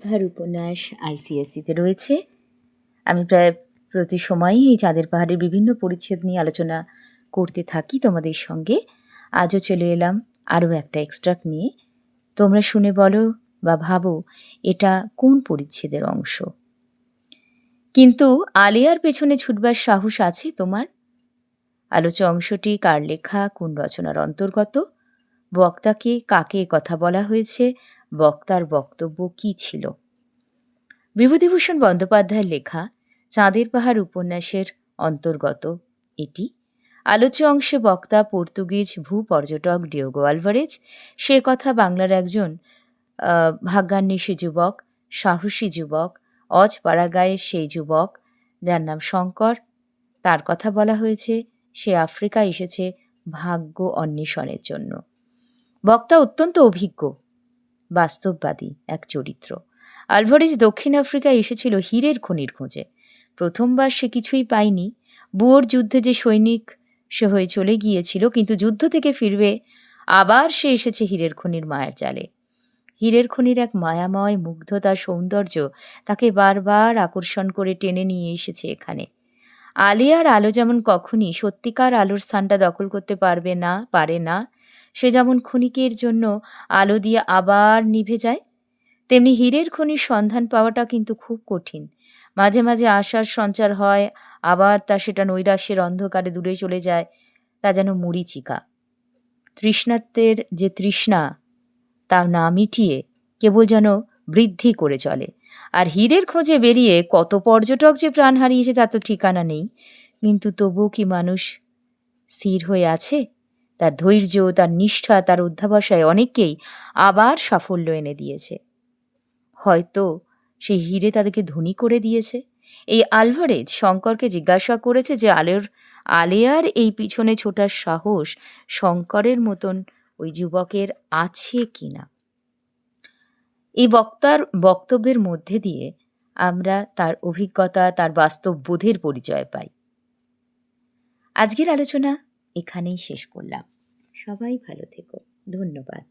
পাহাড় উপন্যাস আইসিএসসিতে রয়েছে। আমি প্রায় প্রতি সময়ই এই চাঁদের পাহাড়ের বিভিন্ন পরিচ্ছেদ নিয়ে আলোচনা করতে থাকি তোমাদের সঙ্গে। আজও চলে এলাম আরও একটা এক্সট্রাক্ট নিয়ে। তোমরা শুনে বলো বা ভাবো এটা কোন পরিচ্ছেদের অংশ। কিন্তু আলিয়ার পেছনে ছুটবার সাহস আছে তোমার? আলোচ্য অংশটি কার লেখা, কোন রচনার অন্তর্গত, বক্তাকে কাকে কথা বলা হয়েছে, বক্তার বক্তব্য কী ছিল? বিভূতিভূষণ বন্দ্যোপাধ্যায়ের লেখা চাঁদের পাহাড় উপন্যাসের অন্তর্গত এটি। আলোচ্য অংশে বক্তা পর্তুগিজ ভূপর্যটক ডিয়েগো আলভারেজ। সে কথা বাংলার একজন ভাগ্যান্বেষী যুবক, সাহসী যুবক, অজপাড়াগাঁয়ের সেই যুবক যার নাম শঙ্কর। তার কথা বলা হয়েছে। সে আফ্রিকা এসেছে ভাগ্য অন্বেষণের জন্য। বক্তা অত্যন্ত অভিজ্ঞ, বাস্তববাদী এক চরিত্র। আলভারেজ দক্ষিণ আফ্রিকায় এসেছিল হীরের খনির খোঁজে। প্রথমবার সে কিছুই পায়নি। বুয়োর যুদ্ধে যে সৈনিক সে হয়ে চলে গিয়েছিল, কিন্তু যুদ্ধ থেকে ফিরবে আবার সে এসেছে হীরের খনির মায়ার জালে। হীরের খনির এক মায়াময় মুগ্ধতা, সৌন্দর্য তাকে বারবার আকর্ষণ করে টেনে নিয়ে এসেছে এখানে। আলিয়ার আলো যেমন কখনই সত্যিকার আলোর স্থানটা দখল করতে পারে না, সে যেমন ক্ষণিকের জন্য আলো দিয়ে আবার নিভে যায়, তেমনি হীরের খনির সন্ধান পাওয়াটা কিন্তু খুব কঠিন। মাঝে মাঝে আশার সঞ্চার হয়, আবার সেটা নৈরাশ্যের অন্ধকারে দূরে চলে যায়। তা যেন মরীচিকা। তৃষ্ণাত্বের যে তৃষ্ণা তা না মিটিয়ে কেবল যেন বৃদ্ধি করে চলে। আর হীরের খোঁজে বেরিয়ে কত পর্যটক যে প্রাণ হারিয়েছে তার তো ঠিকানা নেই। কিন্তু তবুও কি মানুষ স্থির হয়ে আছে? তার ধৈর্য, তার নিষ্ঠা, তার অধ্যাবসায় অনেককেই আবার সাফল্য এনে দিয়েছে। হয়তো সেই হীরে তাদেরকে ধনী করে দিয়েছে। এই আলভারেজ শঙ্করকে জিজ্ঞাসা করেছে যে আলেয়ার এই পিছনে ছোটার সাহস শঙ্করের মতন ওই যুবকের আছে কিনা। এই বক্তার বক্তব্যের মধ্যে দিয়ে আমরা তার অভিজ্ঞতা, তার বাস্তব বোধের পরিচয় পাই। আজকের আলোচনা এখানেই শেষ করলাম। সবাই ভালো থেকো। ধন্যবাদ।